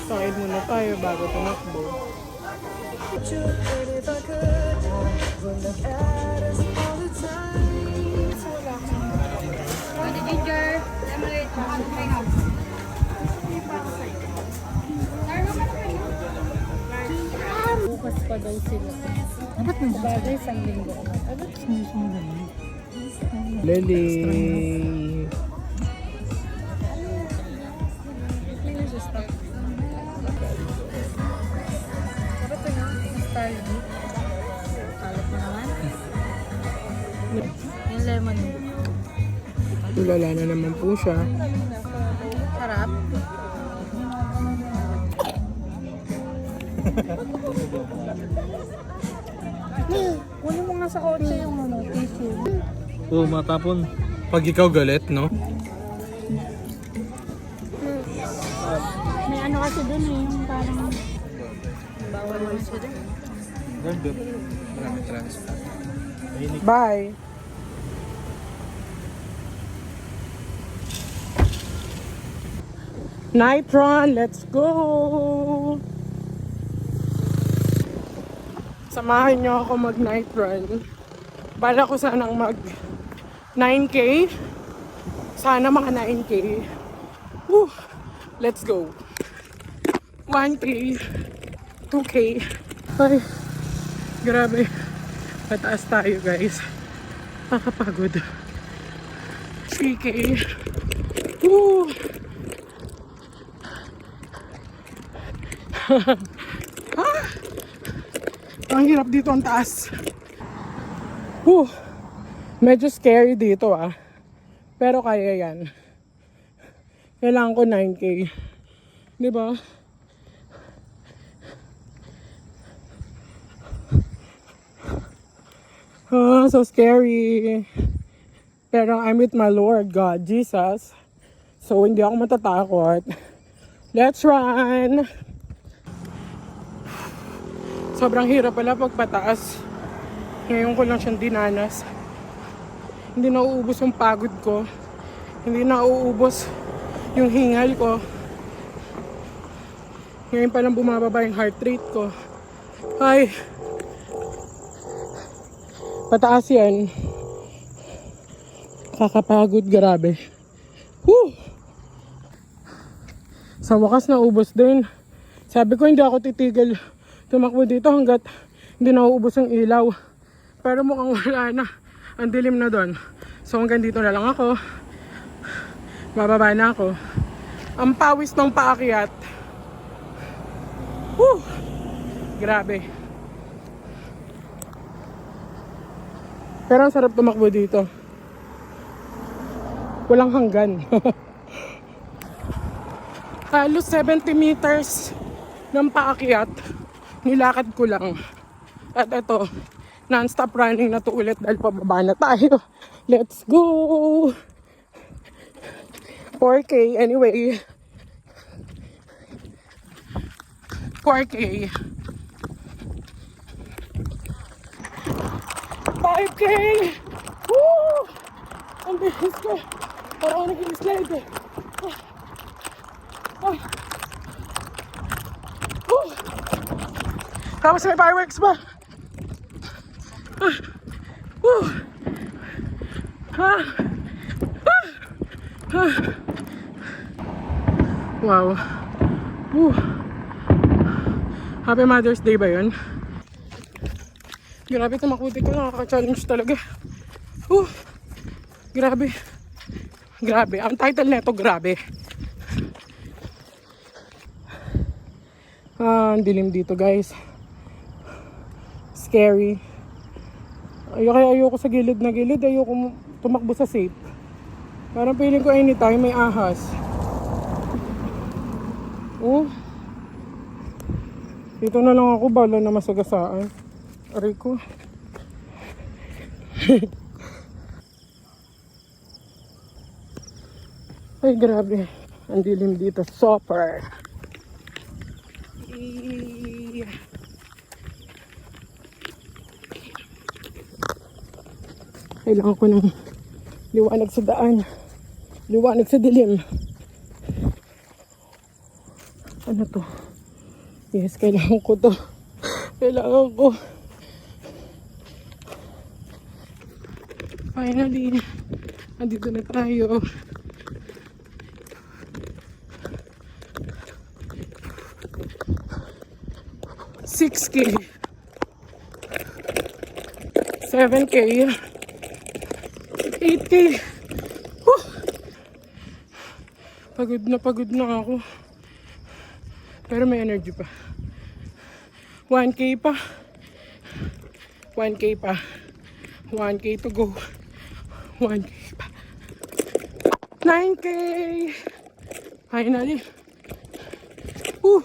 Side muna tayo bago tumakbo. Pwede ginger, lemonade, bukas pa daw sila. Dapat mo bagay isang linggo. Dapat isang linggo. Lily. Dapat ito yung style beef. Kalat mo naman. Yung lemon. Tulala na naman po siya. Sarap. Kunin mo nga sa kotse yung tissue. Oo, matapon. Pag ikaw galit, no? May ano kasi dun eh, yung parang bawal mo siya dun. Ganda. Maraming transfer. Bye! Night run, let's go! Samahan niyo ako mag night run. Bala ko sanang mag 9K. Sana mga 9K. Woo! Let's go! 1K, 2K. Ay, grabe. Pataas tayo guys. Nakakapagod. 3K. Woo! Ah! Ang hirap dito ang taas. Woo! Medyo scary dito ah. Pero kaya yan. Kailangan ko 9K. Diba? Ah, so scary. Pero I'm with my Lord God, Jesus. So hindi ako matatakot. Let's run! Sobrang hirap pala pag pataas. Ngayon ko lang siyang dinanas. Hindi nauubos yung pagod ko. Hindi nauubos yung hingal ko. Ngayon pa lang bumababa yung heart rate ko. Ay! Pataas yan. Kakapagod, grabe. Woo! Sa wakas naubos din. Sabi ko hindi ako titigil tumakbo dito hanggat hindi nauubos yung ilaw. Pero mukhang wala na. Ang dilim na doon. So hanggang dito na lang ako. Bababa na ako. Ang pawis ng paakyat. Woo! Grabe. Pero ang sarap tumakbo dito. Walang hanggan. Halos 70 meters ng paakyat. Nilakad ko lang. At ito, non-stop running na to ulit dahil pababa na tayo. Let's go! 4K anyway. 4K. 5K! Woo! Ang bilis ko. Parang nag-slide eh. Woo! Tapos may fireworks ba? Woo! Wow. Woo! Happy Mother's Day ba yun? Grabe tumakuti ko, nakaka-challenge talaga. Woo! Grabe. Grabe. Ang title nito, grabe. Ang dilim dito guys. Scary. Ayoko sa gilid na gilid. Ayoko tumakbo sa safe. Parang feeling ko anytime may ahas. Oh. Dito na lang ako, bala na masagasaan. Aray ko. Ay grabe. Ang dilim dito. Super. Kailangan ko ng liwanag sa daan. Liwanag sa dilim. Ano to? Yes, kailangan ko to. Kailangan ko. Finally, andito na tayo. $6K. $7K. $8K. Whew. Pagod na ako. Pero may energy pa. 1K pa. 1K pa. 1K to go. 1K pa. 9K. Finally. Whew.